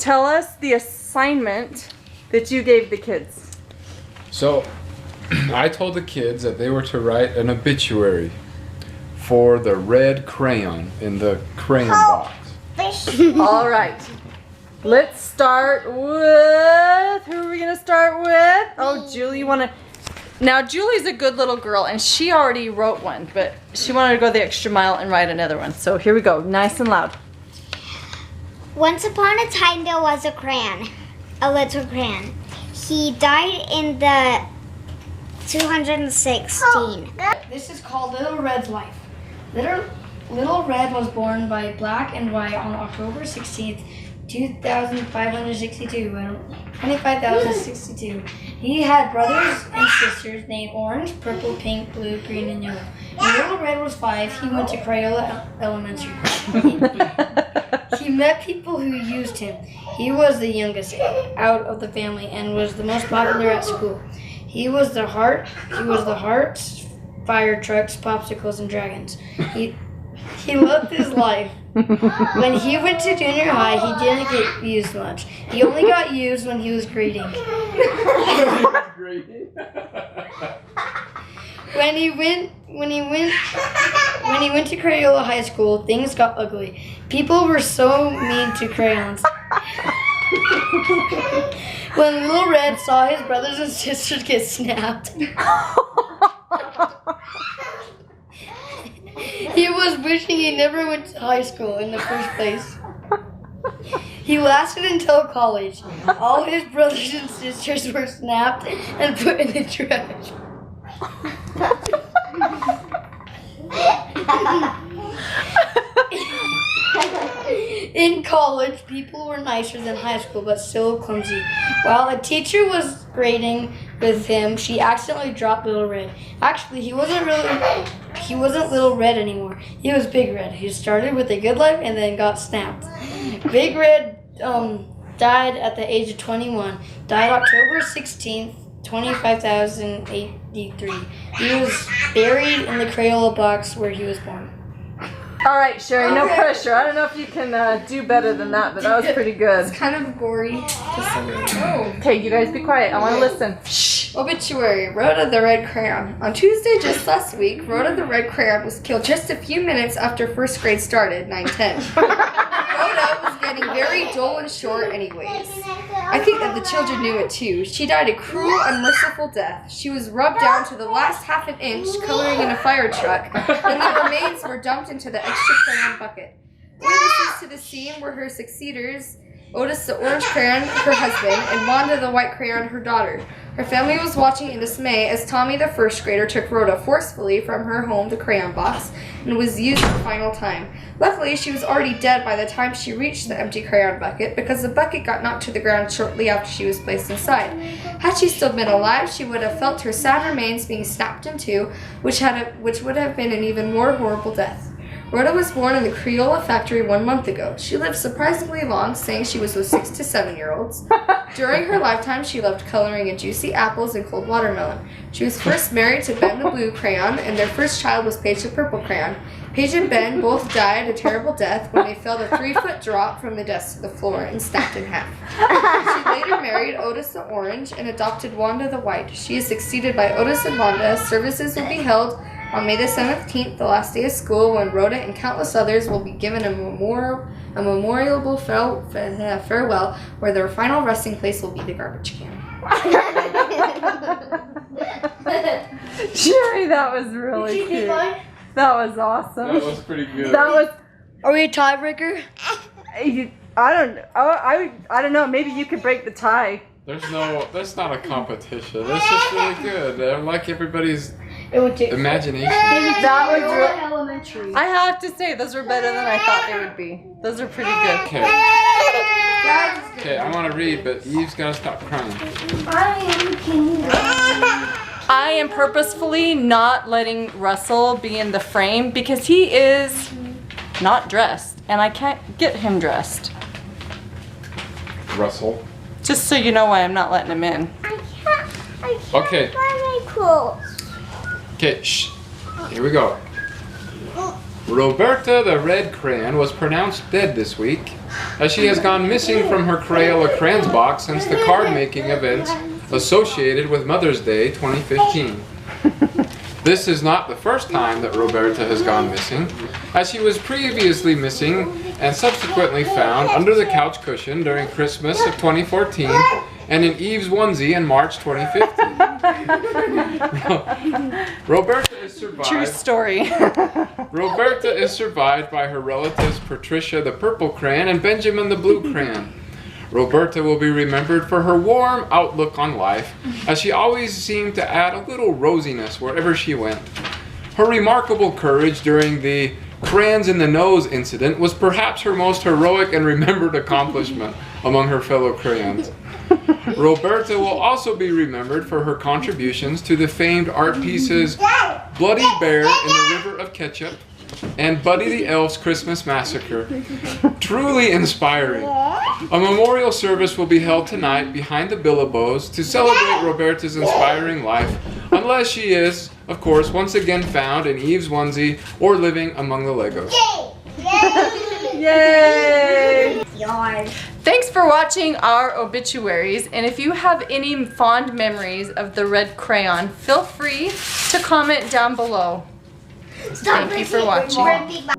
tell us the assignment that you gave the kids. So, I told the kids that they were to write an obituary for the red crayon in the crayon box. All right. Let's start with, who are we gonna start with? Oh, Julie, you wanna, now Julie's a good little girl and she already wrote one, but she wanted to go the extra mile and write another one. So here we go, nice and loud. Once upon a time there was a crayon, a little crayon. He died in the 216. This is called Little Red's life. Little Red was born by Black and White on October 16th, 2562. 25,062. He had brothers and sisters named Orange, Purple, Pink, Blue, Green, and Yellow. When Little Red was 5, he went to Crayola Elementary. He met people who used him. He was the youngest out of the family and was the most popular at school. He was the hearts, fire trucks, popsicles, and dragons. He loved his life. When he went to junior high, he didn't get used much. He only got used when he was grading. When he went to Crayola High School, things got ugly. People were so mean to crayons. When Little Red saw his brothers and sisters get snapped, he was wishing he never went to high school in the first place. He lasted until college. All his brothers and sisters were snapped and put in the trash. In college, people were nicer than high school, but still clumsy. While a teacher was grading with him, she accidentally dropped Little Red. Actually, he wasn't Little Red anymore. He was Big Red. He started with a good life and then got snapped. Big Red died at the age of 21. Died October 16th, 25,083. He was buried in the Crayola box where he was born. All right, Sherry, no pressure. I don't know if you can do better than that, but that was pretty good. It's kind of gory. Okay, you guys be quiet. I want to listen. Shh. Obituary. Rhoda the Red Crayon. On Tuesday just last week, Rhoda the Red Crayon was killed just a few minutes after first grade started, 9:10. Rhoda was getting very dull and short anyways. I think that the children knew it too. She died a cruel, unmerciful death. She was rubbed down to the last half an inch, coloring in a fire truck, and the remains were dumped into the extra crayon bucket. Witnesses to the scene were her succeeders, Otis the Orange Crayon, her husband, and Wanda the White Crayon, her daughter. Her family was watching in dismay as Tommy the first grader took Rhoda forcefully from her home, the crayon box, and was used the final time. Luckily, she was already dead by the time she reached the empty crayon bucket because the bucket got knocked to the ground shortly after she was placed inside. Had she still been alive, she would have felt her sad remains being snapped in two, which would have been an even more horrible death. Rhoda was born in the Crayola factory 1 month ago. She lived surprisingly long, saying she was with 6 to 7-year-olds. During her lifetime, she loved coloring in juicy apples and cold watermelon. She was first married to Ben the Blue Crayon, and their first child was Paige the Purple Crayon. Paige and Ben both died a terrible death when they fell a 3-foot drop from the desk to the floor and snapped in half. She later married Otis the Orange and adopted Wanda the White. She is succeeded by Otis and Wanda. Services will be held on May the 17th, the last day of school, when Rhoda and countless others will be given a memorable farewell, where their final resting place will be the garbage can. Sherry, that was really cute. That was awesome. That was pretty good. That was. Are we a tiebreaker? I don't know. Maybe you could break the tie. That's not a competition. That's just really good. I like everybody's imagination. That was really elementary. I have to say, those were better than I thought they would be. Those are pretty good. Okay, I want to read, but Eve's got to stop crying. I am purposefully not letting Russell be in the frame because he is not dressed, and I can't get him dressed. Russell. Just so you know why I'm not letting him in. I can't Okay. wear my clothes. Okay, shh. Here we go. Roberta the Red Crayon was pronounced dead this week as she has gone missing from her Crayola crayons box since the card making events associated with Mother's Day 2015. This is not the first time that Roberta has gone missing, as she was previously missing and subsequently found under the couch cushion during Christmas of 2014 and in Eve's onesie in March 2015. Roberta is survived. True story. Roberta is survived by her relatives Patricia the purple crayon and Benjamin the blue crayon. Roberta will be remembered for her warm outlook on life, as she always seemed to add a little rosiness wherever she went. Her remarkable courage during the crayons in the nose incident was perhaps her most heroic and remembered accomplishment among her fellow crayons. Roberta will also be remembered for her contributions to the famed art pieces Bloody Bear in the River of Ketchup and Buddy the Elf's Christmas Massacre. Truly inspiring. A memorial service will be held tonight behind the Billabos to celebrate Roberta's inspiring life, unless she is, of course, once again found in Eve's onesie or living among the Legos. Yay! Yours. Thanks for watching our obituaries, and if you have any fond memories of the red crayon, feel free to comment down below. Thank you for watching.